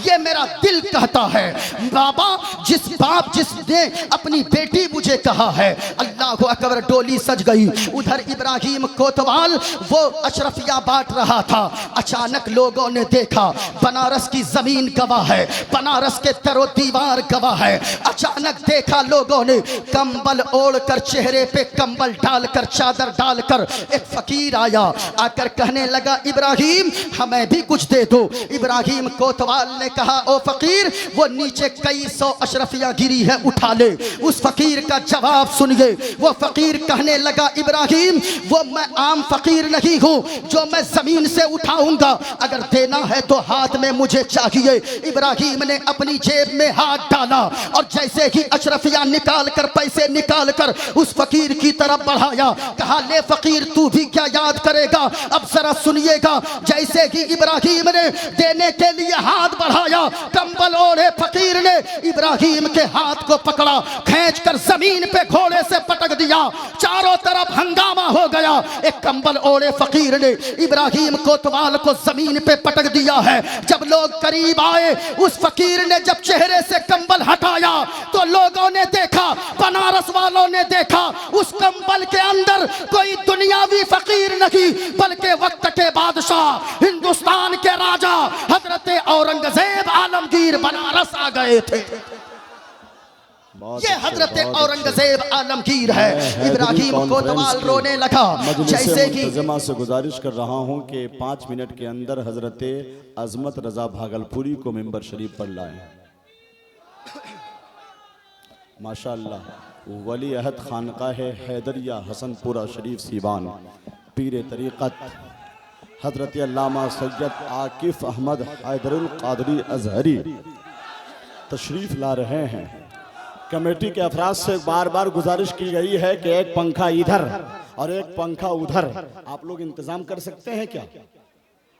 ये मेरा दिल कहता है। बाबा जिसने अपनी बेटी मुझे कहा है, अल्लाह अकबर, डोली सज गई। उधर इब्राहिम कोतवाल वो अशरफिया बांट रहा था। अचानक लोगों ने देखा बनारस की जमीन गवाह है, बनारस के तरो दीवार गवाह है। अचानक देखा लोगों ने, कंबल ओढ़कर, चेहरे पे कंबल डालकर, चादर डालकर एक फकीर आया, आकर कहने लगा इब्राहिम हमें भी कुछ दे दो। इब्राहिम कोतवाल ने कहा ओ फकीर वो नीचे कई सौ अशरफिया गिरी है, उठा ले। उस फकीर का जवाब सुनिए। वो फकीर कहने लगा इब्राहिम वो मैं आम फकीर नहीं हूं जो मैं जमीन से उठाऊंगा, अगर देना है तो हाथ में मुझे चाहिए। इब्राहिम ने अपनी जेब में हाथ डाला और जैसे ही अशरफिया निकाल कर, पैसे निकाल कर उस फकीर की तरफ बढ़ाया, कहा ले फकीर तू भी क्या याद करेगा? अब जरा सुनिएगा। जैसे ही इब्राहिम ने देने के लिए हाथ बढ़ाया, आया। कंबल ओढ़े फकीर ने इब्राहिम के हाथ को पकड़ा, खींचकर जमीन पे घोड़े से पटक दिया। चारों तरफ हंगामा हो गया। एक कंबल ओढ़े फकीर ने इब्राहिम कोतवाल को जमीन पे पटक दिया है। जब लोग करीब आए, उस फकीर ने जब चेहरे से कंबल हटाया तो लोगों ने देखा, बनारस वालों ने देखा, उस कंबल के अंदर कोई दुनियावी फकीर नहीं बल्कि वक्त के बादशाह, हिंदुस्तान के राजा हजरत औरंगजेब आलमगीर बनारस आ गए थे। ये हजरत औरंगजेब आलमगीर है। इब्राहिम कोतवाल रोने लगा। जैसे कि मुंतज़िमा से गुजारिश कर रहा हूं कि 5 मिनट के अंदर हजरत अजमत रजा भागलपुरी को मिंबर शरीफ पर लाएं। माशाअल्लाह वली अहद खानकाह हैदरिया हसनपुरा शरीफ सीवान पीर तरीक़त हजरत अल्लामा सैयद आकिफ अहमद हैदरुल क़ादरी अज़हरी तशरीफ़ ला रहे हैं। कमेटी के अफराद से बार बार गुजारिश की गई है कि एक पंखा इधर और एक पंखा उधर, आप लोग इंतज़ाम कर सकते हैं क्या?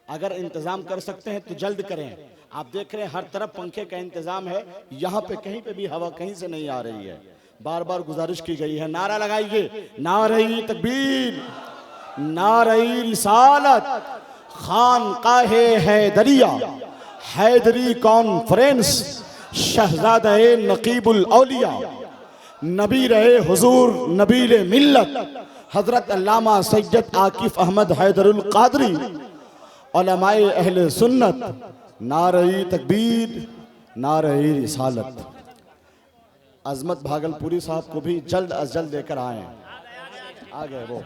अगर इंतज़ाम कर सकते हैं तो जल्द करें। आप देख रहे हैं हर तरफ पंखे का इंतज़ाम है, यहाँ पे कहीं पे भी हवा कहीं से नहीं आ रही है। बार बार गुजारिश की गई है, नारा लगाइए, नारे तकबीर, नारे रिसालत, खानकाहे हैदरिया, हैदरी कॉन्फ्रेंस, शहजादा नकीबुल औलिया, नबी रहे हुजूर नबील मिल्लत हजरत अल्लामा सैयद आकिफ अहमद हैदरुल क़ादरी उलमाए अहले सुन्नत, नारे तकबीर, नारे रिसालत। अजमत भागलपुरी साहब को भी जल्द अज जल्द लेकर आए। आ गए वो।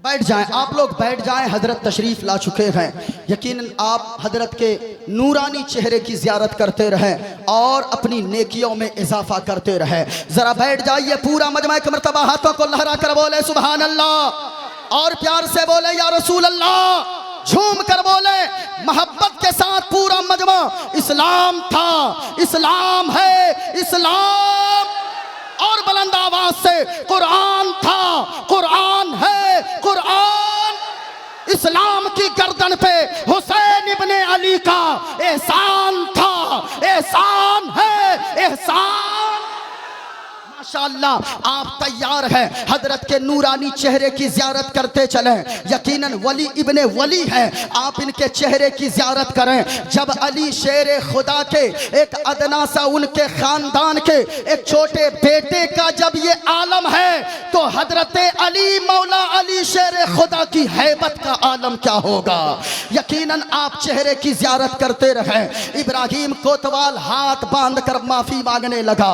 बैठ जाएं, आप लोग बैठ जाएं। हजरत तशरीफ ला चुके हैं। यकीनन आप हजरत के नूरानी चेहरे की ज़ियारत करते रहें और अपनी नेकियों में इजाफा करते रहें। ज़रा बैठ जाइए। पूरा मजमा एक मर्तबा हाथों को लहरा कर बोले सुभान अल्लाह और प्यार से बोले या रसूल अल्लाह। झूम कर बोले मोहब्बत के साथ पूरा मजमा। इस्लाम था, इस्लाम है, इस्लाम। और बुलंद आवाज से कुरान था, कुरान है, कुरान। इस्लाम की गर्दन पे हुसैन इब्ने अली का एहसान था, एहसान है, एहसान। माशाअल्लाह आप तैयार हैं। हजरत के नूरानी चेहरे की ज़ियारत करते चलें। यकीनन वली इब्ने वली हैं, आप इनके चेहरे की ज़ियारत करें। जब अली शेर खुदा के एक अदना सा उनके ख़ानदान के एक छोटे बेटे का जब ये आलम है तो हजरत अली मौला अली शेर खुदा की हैबत का आलम क्या होगा। यकीनन आप चेहरे की ज़ियारत करते रहें। इब्राहिम कोतवाल हाथ बांध कर माफ़ी मांगने लगा।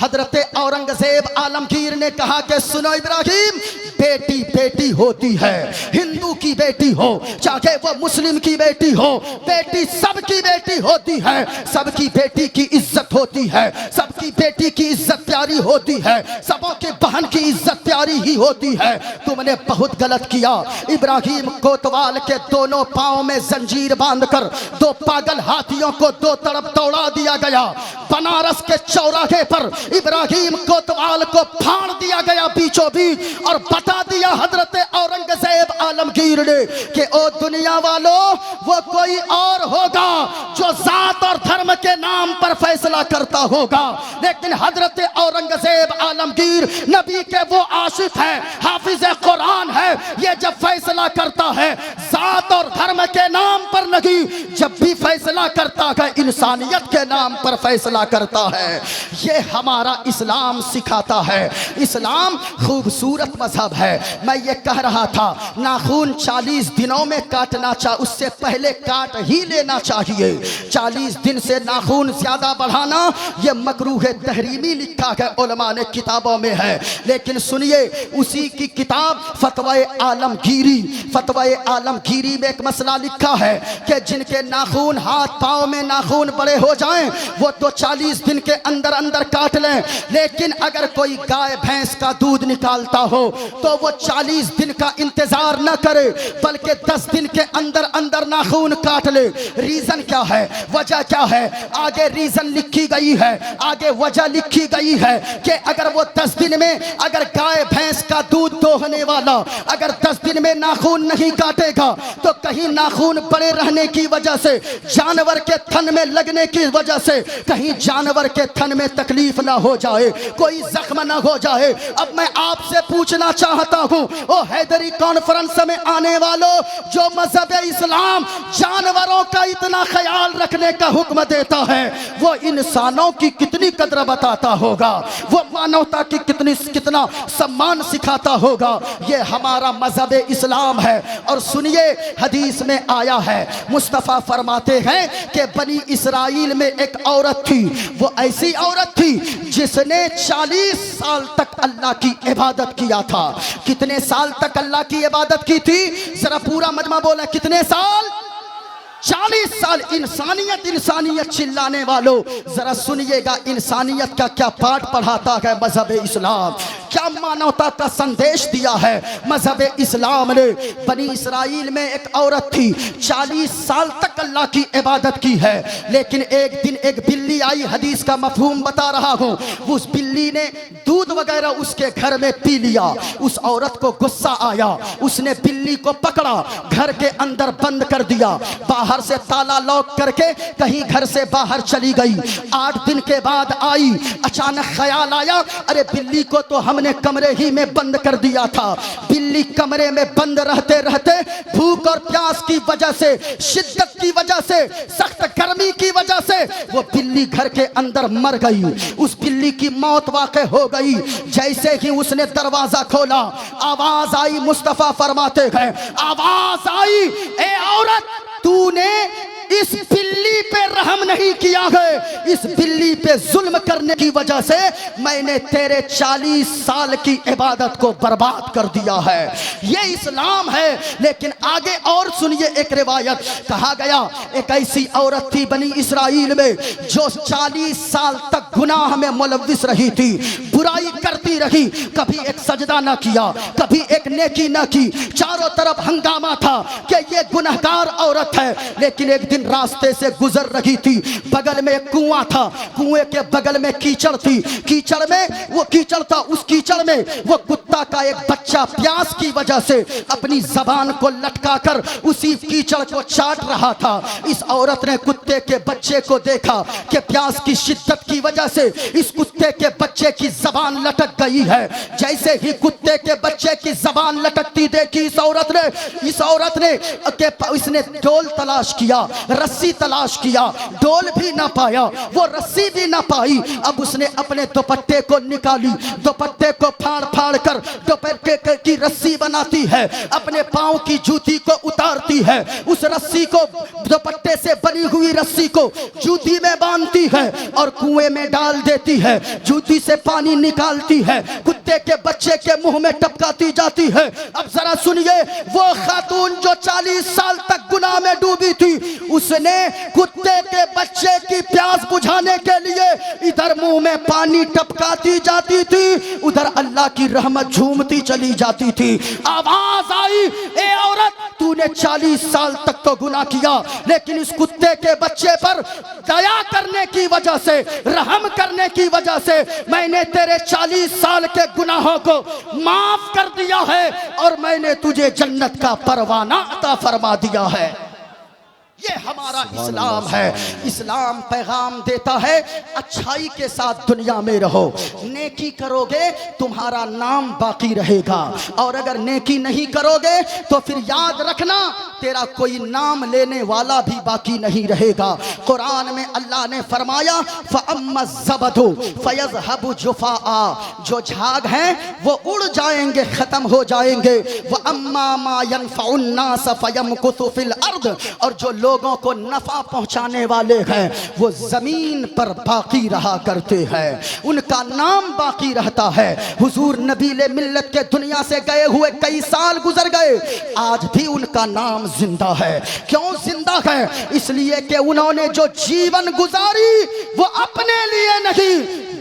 हजरत औरंगजेब आलमगीर ने कहा कि सुनो इब्राहिम, बेटी बेटी होती है। हिंदू की बेटी हो चाहे वो मुस्लिम की बेटी हो, बेटी सबकी बेटी होती है। सबकी बेटी की इज्जत होती है, सबकी बेटी की इज्जत प्यारी होती है, सबों के बहन की इज्जत प्यारी ही होती है। तुमने बहुत गलत किया। इब्राहिम कोतवाल के दोनों पांव में जंजीर बांधकर 2 पागल हाथियों को 2 तरफ दौड़ा दिया गया। बनारस के चौराहे पर इब्राहिम कोतवाल को फाड़ दिया गया बीचों बीच और बता दिया हजरत औरंगजेब आलमगीर ने कि ओ दुनिया वालों, वो कोई और होगा जो जात और धर्म के नाम पर फैसला करता होगा, लेकिन हजरत औरंगजेब आलमगीर नबी के वो आशिक है, हाफिज कुरान है। ये जब फैसला करता है जात और धर्म के नाम पर नहीं, जब भी फैसला करता है इंसानियत के नाम पर फैसला करता है। ये हमारा इस्लाम सिखाता है। इस्लाम खूबसूरत मजहब है। मैं ये कह रहा था नाखून 40 दिनों में काटना चाहिए, उससे पहले काट ही लेना चाहिए। 40 दिन से नाखून ज्यादा बढ़ाना ये मकरूह तहरीमी लिखा है उलमा ने किताबों में है। लेकिन सुनिए उसी की किताब फतवाए आलमगीरी, फतवाए आलमगीरी में एक मसला लिखा है कि जिनके नाखून हाथ पाँव में नाखून बड़े हो जाएं वो तो 40 दिन के अंदर अंदर काट लें, लेकिन अगर कोई गाय भैंस का दूध निकालता हो तो वो 40 दिन का इंतजार न करे, बल्कि 10 दिन के अंदर अंदर नाखून काट ले। रीजन क्या है, वजह क्या है? आगे रीजन लिखी गई है, आगे वजह लिखी गई है कि अगर वो 10 दिन में अगर गाय भैंस का दूध दोहने वाला अगर 10 दिन में नाखून नहीं काटेगा तो कहीं नाखून बड़े रहने की वजह से, जानवर के थन में लगने की वजह से कहीं जानवर के थन में तकलीफ ना हो जाए, कोई जख्म ना हो जाए। अब मैं आपसे पूछना चाहता हूं, ओ हैदरी कॉन्फ्रेंस में आने वालों, जो मजहब इस्लाम जानवरों का इतना ख्याल रखने का हुक्म देता है, वो इंसानों की कितनी कदर बताता होगा, वो मानवता की कितना सम्मान सिखाता होगा। ये हमारा मजहब इस्लाम है। और सुनिए, हदीस में आया है, मुस्तफ़ा फरमाते हैं कि बनी इस्राइल में एक औरत थी, वो ऐसी औरत थी जिसने 40 साल तक अल्लाह की इबादत किया था। कितने साल तक अल्लाह की इबादत की थी? जरा पूरा मजमा बोला, कितने साल? 40 साल। इंसानियत चिल्लाने वालों जरा सुनिएगा, इंसानियत का क्या पाठ पढ़ाता है मजहब इस्लाम, क्या मानवता का संदेश दिया है मजहब इस्लाम ने। बनी इस्राइल में एक औरत थी, 40 साल तक अल्लाह की इबादत की है, लेकिन एक दिन एक बिल्ली आई, हदीस का मफहूम बता रहा हूं। उस बिल्ली ने दूध वगैरह उसके घर में पी लिया। उस औरत को गुस्सा आया, उसने बिल्ली को पकड़ा, घर के अंदर बंद कर दिया, बाहर से ताला लॉक करके कहीं घर से बाहर चली गई। 8 दिन के बाद आई, अचानक ख्याल आया, अरे बिल्ली को तो हमने कमरे ही में बंद कर दिया था। बिल्ली कमरे में बंद रहते रहते भूख और प्यास की वजह से, शिद्दत की वजह से, सख्त गर्मी की वजह से वो बिल्ली घर के अंदर मर गई। उस बिल्ली की मौत वाक़ई हो गई। जैसे ही उसने दरवाजा खोला, आवाज आई, मुस्तफ़ा फरमाते हैं, आवाज आई, ए औरत, तूने इस बिल्ली पे रहम नहीं किया है, इस बिल्ली पे जुल्म करने की वजह से मैंने तेरे 40 साल की इबादत को बर्बाद कर दिया है। ये इस्लाम है। लेकिन आगे और सुनिए, एक रिवायत कहा गया, एक ऐसी औरत थी बनी इस्राइल में जो 40 साल तक गुनाह में मुलव्विस रही थी, बुराई करती रही, कभी एक सजदा ना किया, कभी एक नेकी ना की, चारों तरफ हंगामा था कि ये गुनहगार औरत है। लेकिन एक दिन रास्ते से गुजर रही थी, बगल में एक कुआं था, कुएं के बगल में कीचड़ थी, कीचड़ में वो कीचड़ था, उस कीचड़ में वो कुत्ता का एक बच्चा प्यास की वजह से अपनी जबान को लटकाकर उसी कीचड़ को चाट रहा था। इस औरत ने कुत्ते के बच्चे को देखा कि प्यास की शिद्दत की वजह से इस कुत्ते के बच्चे की जबान लटक गई है। जैसे ही कुत्ते के बच्चे की जबान लटकती देखी इस औरत ने इसने डोल तलाश किया, रस्सी तलाश किया, डोल भी ना पाया, वो रस्सी भी ना पाई। अब उसने अपने दुपट्टे को निकाली, दुपट्टे को फाड़ फाड़ कर दुपट्टे की रस्सी बनाती है, अपने पांव की जूती को उतारती है, उस रस्सी को, दुपट्टे से बनी हुई रस्सी को जूती में बांधती है और कुएं में डाल देती है, जूती से पानी निकालती है, कुत्ते के बच्चे के मुंह में टपकाती जाती है। अब जरा सुनिए, वो खातून जो 40 साल तक गुनाह में डूबी थी, उसने कुत्ते के बच्चे की प्यास बुझाने के लिए इधर मुंह में पानी टपकाती जाती थी, उधर अल्लाह की रहमत झूमती चली जाती थी। आवाज आई, ए औरत, तूने 40 साल तक तो गुनाह किया, लेकिन इस कुत्ते के बच्चे पर दया करने की वजह से, रहम करने की वजह से मैंने तेरे 40 साल के गुनाहों को माफ कर दिया है और मैंने तुझे जन्नत का परवाना अता फरमा दिया है। ये हमारा इस्लाम है। इस्लाम पैगाम देता है, अच्छाई के साथ दुनिया में रहो, नेकी करोगे तुम्हारा नाम बाकी रहेगा, और अगर नेकी नहीं करोगे तो फिर याद रखना तेरा कोई नाम लेने वाला भी बाकी नहीं रहेगा। कुरान में अल्लाह ने फरमाया, फ़अम्मा ज़बदु फ़यज़हबु जुफ़ाआ, जो झाग हैं वो उड़ जाएंगे, खत्म हो जाएंगे। वअम्मा मा यनफ़उन नास फ़यमकुसु फ़िल अर्द, और जो लोगों को नफा पहुंचाने वाले हैं वो जमीन पर बाकी रहा करते हैं, उनका नाम बाकी रहता है। हुजूर नबीले मिल्लत के दुनिया से गए हुए कई साल गुजर गए, आज भी उनका नाम जिंदा है। क्यों जिंदा है? इसलिए कि उन्होंने जो जीवन गुजारी वो अपने लिए नहीं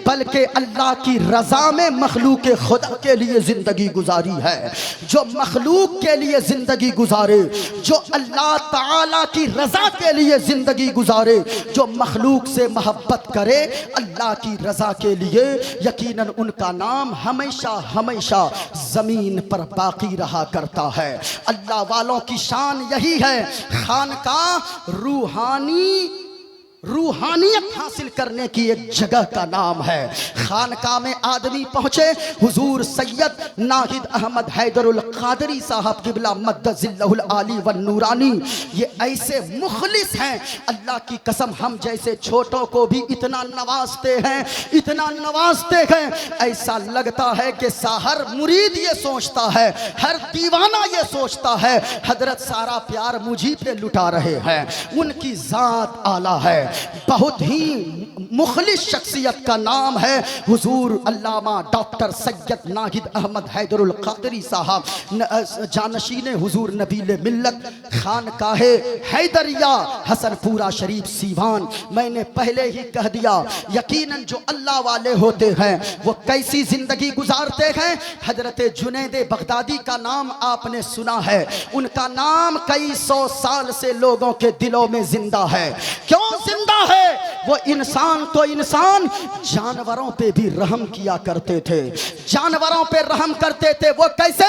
बल्कि अल्लाह की रजा में मखलूक खुदा के लिए जिंदगी गुजारी है। जो मखलूक के लिए जिंदगी गुजारे, जो अल्लाह ताला की रजा के लिए जिंदगी गुजारे, जो मखलूक से मोहब्बत करे अल्लाह की रजा के लिए, यकीनन उनका नाम हमेशा हमेशा जमीन पर बाकी रहा करता है। अल्लाह वालों की शान यही है। खानकाह रूहानियत हासिल करने की एक जगह का नाम है। खानकाह में आदमी पहुंचे, हुजूर सैयद नाहिद अहमद हैदरुल कादरी साहब किबला मद्दजिल्लहुल आली व नूरानी, ये ऐसे मुखलिस हैं, अल्लाह की कसम हम जैसे छोटों को भी इतना नवाजते हैं, इतना नवाजते हैं, ऐसा लगता है कि हर मुरीद ये सोचता है, हर दीवाना ये सोचता है हजरत सारा प्यार मुझी पे लुटा रहे हैं। उनकी जात आला है, बहुत ही मुखलिस शख्सियत का नाम है हुजूर अल्लामा डॉक्टर सैयद नाहिद अहमद हैदरुल कादरी साहब, जानशीन हुजूर नबीले मिल्लत, खानकाहे हैदरिया हसनपुरा शरीफ सीवान। मैंने पहले ही कह दिया, यकीनन जो अल्लाह वाले होते हैं वो कैसी जिंदगी गुजारते हैं। हजरत जुनैद बगदादी का नाम आपने सुना है, उनका नाम कई सौ साल से लोगों के दिलों में जिंदा है। क्यों जिंदा है? वो इंसान तो इंसान, जानवरों पे भी रहम किया करते थे, जानवरों पे रहम करते थे। वो कैसे?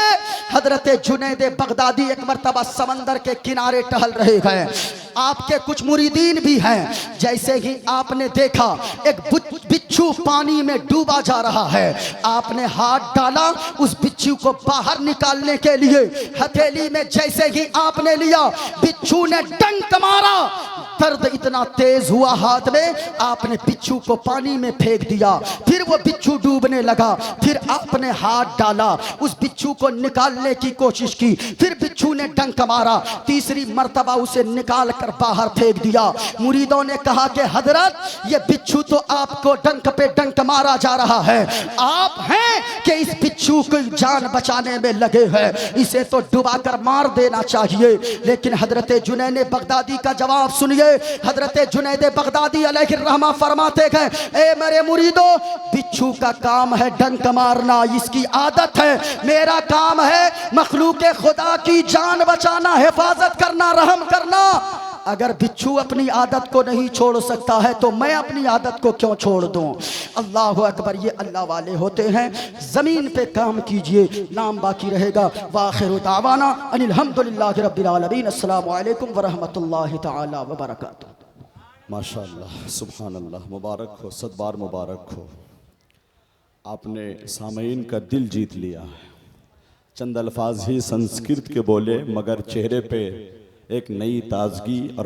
हजरत जुनैद बगदादी एक मर्तबा समंदर के किनारे टहल रहे हैं, आपके कुछ मुरीदीन भी हैं, जैसे ही आपने देखा एक बिच्छू पानी में डूबा जा रहा है, आपने हाथ डाला उस बिच्छू को बाहर निकालने के लिए, हथेली में जैसे ही आपने लिया बिच्छू ने डंक मारा, दर्द इतना तेज हुआ हाथ में, आपने बिच्छू को पानी में फेंक दिया, फिर वो बिच्छू डूबने लगा, फिर आपने हाथ डाला उस बिच्छू को निकालने की कोशिश की, फिर बिच्छू ने डंक मारा, तीसरी मर्तबा उसे निकाल कर बाहर फेंक दिया। मुरीदों ने कहा कि हजरत ये बिच्छू तो आपको डंक पे डंक मारा जा रहा है, आप हैं कि इस बिच्छू की जान बचाने में लगे हैं, इसे तो डुबाकर मार देना चाहिए। लेकिन हजरत जुनैद बगदादी का जवाब सुनिए। हजरत जुनैद बगदादी अलैहिर्रहमा फरमाते हैं, ए मेरे मुरीदो, बिच्छू का काम है डंक मारना, इसकी आदत है, मेरा काम है मखलूक खुदा की जान बचाना, हिफाजत करना, रहम करना। अगर बिच्छू अपनी आदत को नहीं छोड़ सकता है तो मैं अपनी आदत को क्यों छोड़ दूं? अल्लाह अकबर, ये अल्लाह वाले होते हैं। जमीन पे काम कीजिए, नाम बाकी रहेगा। वाखिरु दावाना अनिल हम्दुलिल्लाहि रब्बिल आलमीन। अस्सलामु अलैकुम व रहमतुल्लाहि तआला व बरकातुहू। माशाअल्लाह, सुभान अल्लाह, मुबारक हो, सदबार मुबारक हो। आपने सामईन का दिल जीत लिया। चंद अल्फाज ही संस्कृत के बोले, मगर चेहरे पे एक नई ताजगी और